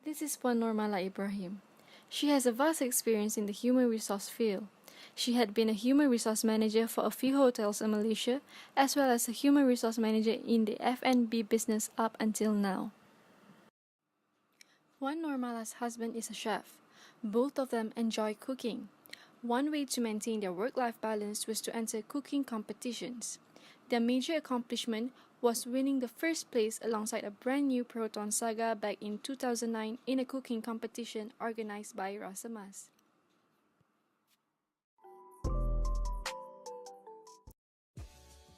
This is Puan Normala Ibrahim. She has a vast experience in the human resource field. She had been a human resource manager for a few hotels in Malaysia, as well as a human resource manager in the F&B business up until now. Puan Normala's husband is a chef. Both of them enjoy cooking. One way to maintain their work-life balance was to enter cooking competitions. Their major accomplishment was winning the first place alongside a brand new Proton Saga back in 2009 in a cooking competition organized by Rasamas.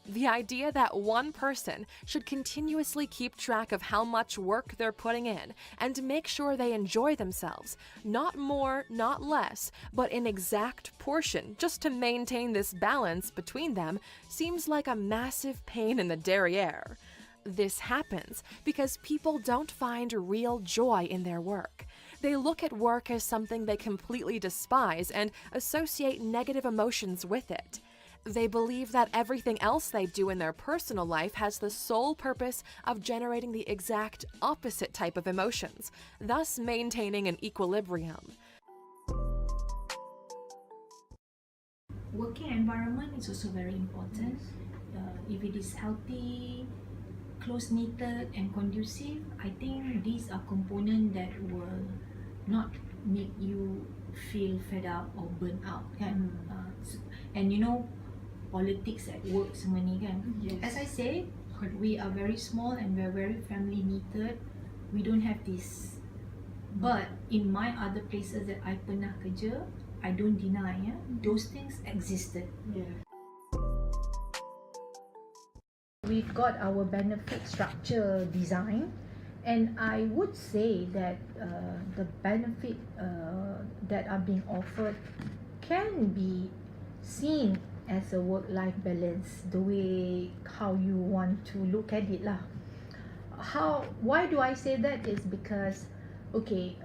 The idea that one person should continuously keep track of how much work they're putting in and make sure they enjoy themselves, not more, not less, but in exact portion, just to maintain this balance between them, seems like a massive pain in the derriere. This happens because people don't find real joy in their work. They look at work as something they completely despise and associate negative emotions with it. They believe that everything else they do in their personal life has the sole purpose of generating the exact opposite type of emotions, thus maintaining an equilibrium. Working environment is also very important. If it is healthy, close-knitted and conducive, I think these are components that will not make you feel fed up or burnt out, kan? And you know, politics at work semua ni kan. Yes. As I say, we are very small and we are very family knitted. We don't have this. But in my other places that I pernah kerja, I don't deny those things existed. Yeah. We've got our benefit structure design, and I would say that the benefit that are being offered can be seen as a work-life balance, the way how you want to look at it lah. Why do I say that is because, okay,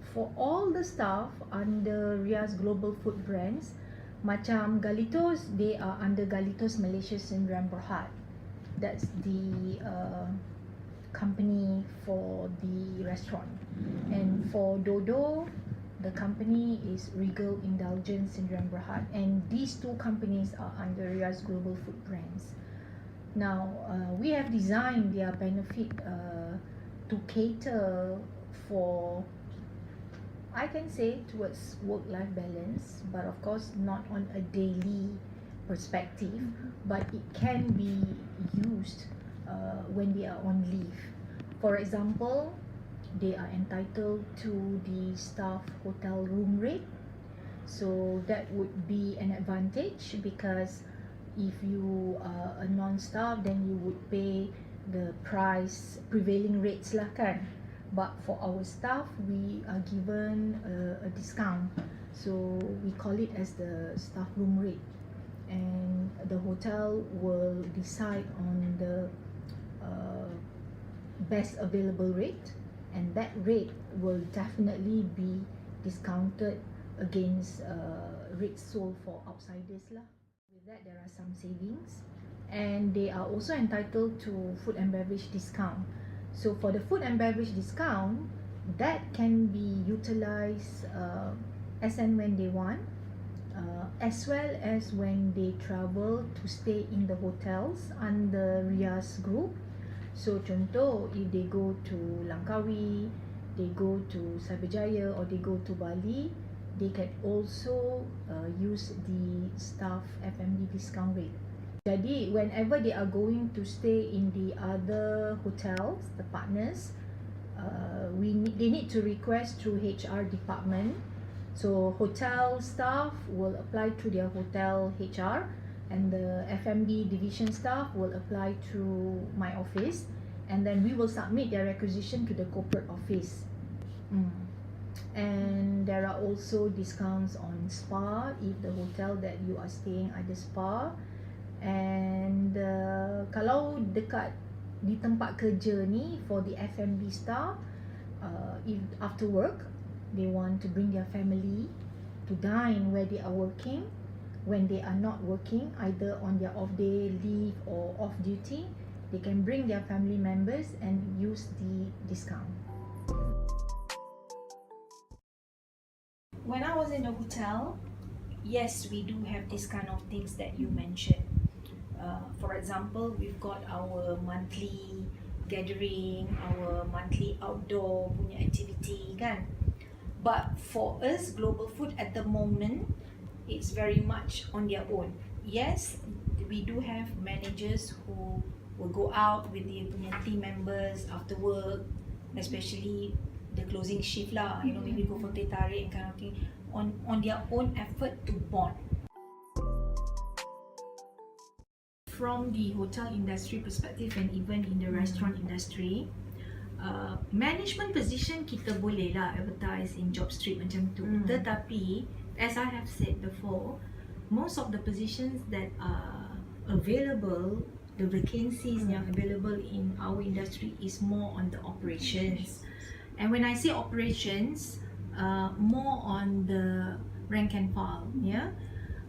for all the staff under Ria's Global Food Brands, macam Galitos, they are under Galitos Malaysia Sdn Berhad. That's the company for the restaurant. And for Dodo, the company is Regal Indulgence Sdn Berhad, and these two companies are under Ria's Global Food Brands. Now, we have designed their benefit to cater for, I can say, towards work-life balance, but of course not on a daily perspective, but it can be used when they are on leave. For example, they are entitled to the staff hotel room rate, so that would be an advantage, because if you are a non-staff, then you would pay the price prevailing rates lah kan. But for our staff, we are given a discount, so we call it as the staff room rate, and the hotel will decide on the best available rate, and that rate will definitely be discounted against rates sold for outsiders lah. With that, there are some savings, and they are also entitled to food and beverage discount. So for the food and beverage discount, that can be utilized as and when they want, as well as when they travel to stay in the hotels under Ria's group. So contoh, if they go to Langkawi, they go to Cyberjaya, or they go to Bali, they can also use the staff F&B discount rate. Jadi whenever they are going to stay in the other hotels, the partners, they need to request through HR department. So hotel staff will apply through their hotel HR, and the F&B division staff will apply through my office, and then we will submit their requisition to the corporate office. And there are also discounts on spa if the hotel that you are staying ada spa. And kalau dekat di tempat kerja ni, for the F&B staff, if after work they want to bring their family to dine where they are working, when they are not working, either on their off day, leave, or off duty, they can bring their family members and use the discount. when I was in the hotel, yes, we do have this kind of things that you mentioned. For example, we've got our monthly gathering, our monthly outdoor punya activity kan. But for us, Global Food at the moment, it's very much on their own. Yes, we do have managers who will go out with their punya team members after work, especially the closing shift lah, you know, maybe go for teh tarik and kind of thing, on their own effort to bond. From the hotel industry perspective and even in the restaurant industry, management position kita boleh lah advertise in job street macam tu. Tetapi as I have said before, most of the positions that are available, the vacancies yang available in our industry is more on the operations. And when I say operations, more on the rank and file, yeah.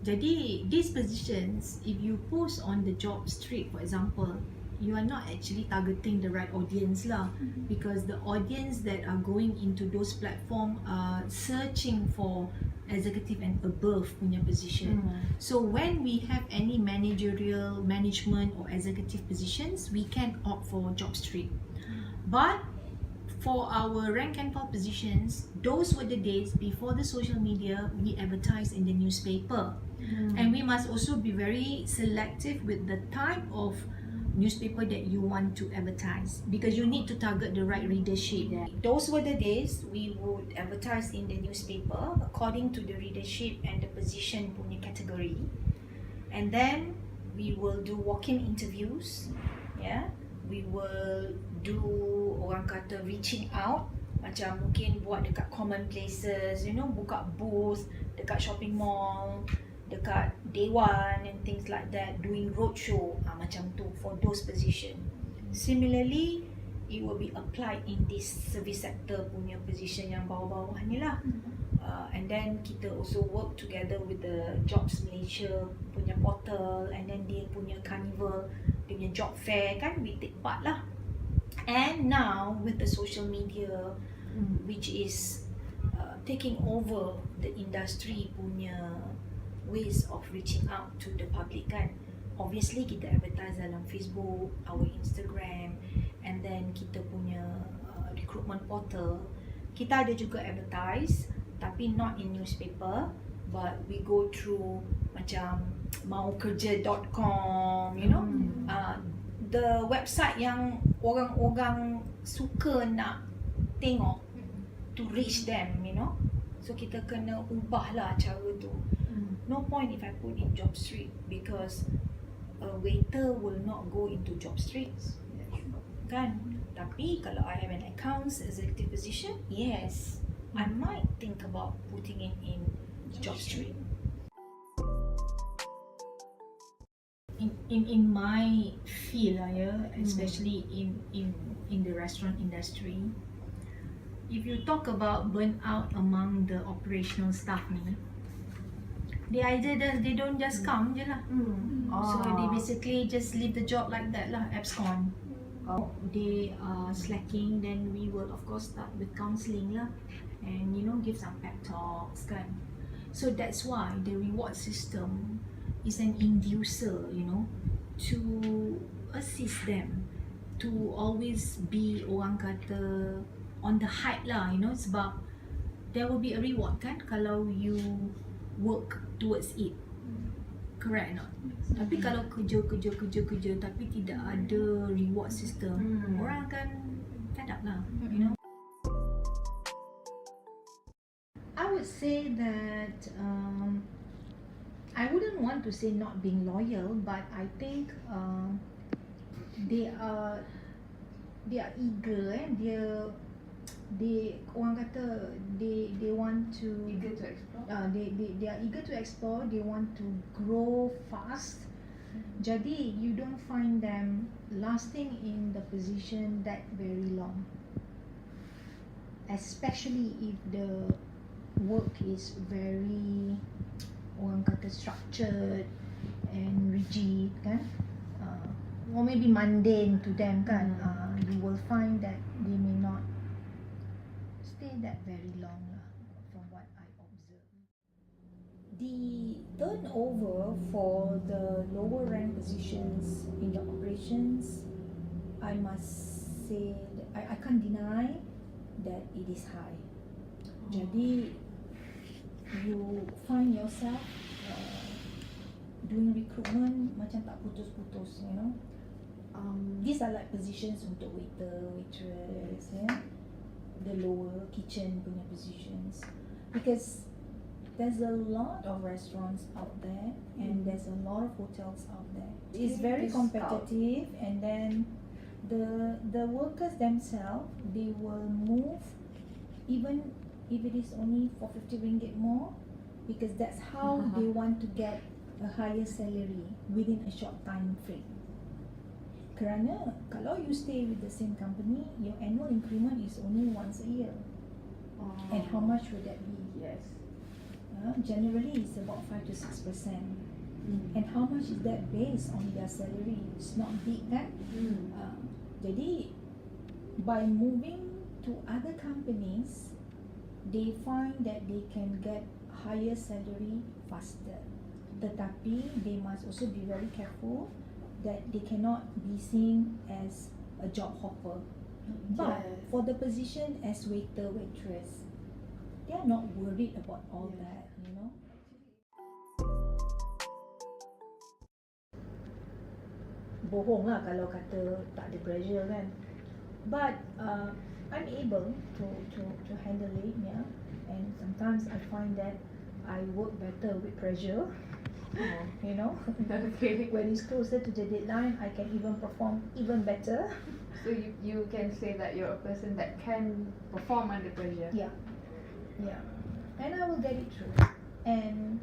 Jadi these positions, if you post on the job street, for example, you are not actually targeting the right audience lah, because the audience that are going into those platform are searching for executive and above punya position. So when we have any managerial, management or executive positions, we can opt for job street. But for our rank and file positions, those were the days before the social media, we advertise in the newspaper. And we must also be very selective with the type of newspaper that you want to advertise, because you need to target the right readership. Those were the days we would advertise in the newspaper according to the readership and the position punya category, and then we will do walk-in interviews, yeah. We will do orang kata reaching out, macam mungkin buat dekat common places, you know, buka booth dekat shopping mall, dekat Dewan and things like that, doing roadshow, macam tu for those position. Similarly, it will be applied in this service sector punya position yang bawah-bawah ni lah. And then kita also work together with the Jobs Malaysia punya portal, and then dia punya carnival, dia punya job fair kan, we take part lah. And now with the social media, which is taking over the industry punya ways of reaching out to the public kan. Obviously kita advertise dalam Facebook, our Instagram, and then kita punya recruitment portal. Kita ada juga advertise, tapi not in newspaper, but we go through macam maukerja.com, you know, the website yang orang-orang suka nak tengok, to reach them, you know. So kita kena ubah lah cara tu. No point if I put in job street, because a waiter will not go into job streets, kan? Tapi kalau I have an accounts executive position, yes, I might think about putting it in job street. In my field, especially in the restaurant industry, if you talk about burnout among the operational staff ni, they don't just come je lah. So they basically just leave the job like that lah, abscond. They are slacking, then we will of course start with counselling lah, and you know, give some pep talks kan. So that's why the reward system is an inducer, you know, to assist them to always be orang kata on the hype lah, you know, sebab there will be a reward kan kalau you work towards it, correct or not? Tapi kalau kerja tapi tidak ada reward system, orang akan fed up lah, you know. I would say that I wouldn't want to say not being loyal, but I think they are eager, they orang kata they want to Eager to explore. They are eager to explore, they want to grow fast. Jadi you don't find them lasting in the position that very long, especially if the work is very orang kata structured and rigid kan, or maybe mundane to them kan. You will find that they may not stay that very long lah, from what I observe. The turnover for the lower rank positions in the operations, I must say, I can't deny that it is high. Jadi, you find yourself doing recruitment macam tak putus-putus, you know. These are like positions untuk waiter, waitress, the lower kitchen punya positions, because there's a lot of restaurants out there and there's a lot of hotels out there. It's very competitive, and then the workers themselves, they will move even if it is only for 50 ringgit more, because that's how they want to get a higher salary within a short time frame. Kerana kalau you stay with the same company, your annual increment is only once a year. And how much would that be? Yes. Generally, it's about 5 to 6%. And how much is that based on their salary? It's not big, kan? Jadi, by moving to other companies, they find that they can get higher salary faster. Tetapi, they must also be very careful that they cannot be seen as a job hopper. But for the position as waiter, waitress, they are not worried about all that, you know. Bohong lah kalau kata tak ada pressure, kan. But I'm able to handle it, yeah. And sometimes I find that I work better with pressure. You know, Okay. when it's closer to the deadline, I can even perform even better. So you can say that you're a person that can perform under pressure. Yeah, and I will get it through. And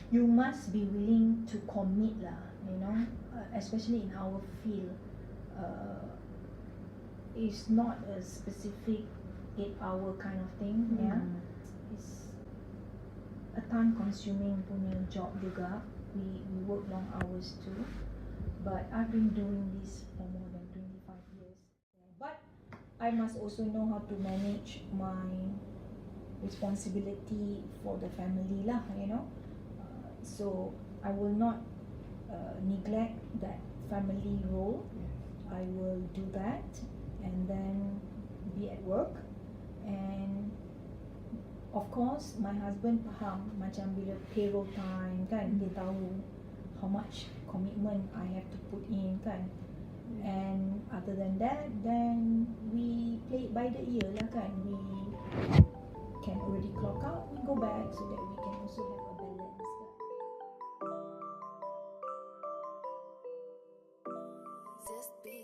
you must be willing to commit lah, you know, especially in our field. It's not a specific 8-hour kind of thing, yeah. It's a time-consuming punya job juga. We work long hours too. But I've been doing this for more than 25 years. But I must also know how to manage my responsibility for the family lah, you know. So I will not neglect that family role. I will do that and then be at work. And of course, my husband faham macam bila payroll time, kan, dia tahu how much commitment I have to put in, kan. And other than that, then we play it by the ear lah, kan. We can already clock out, we go back so that we can also have a balance, kan. Just be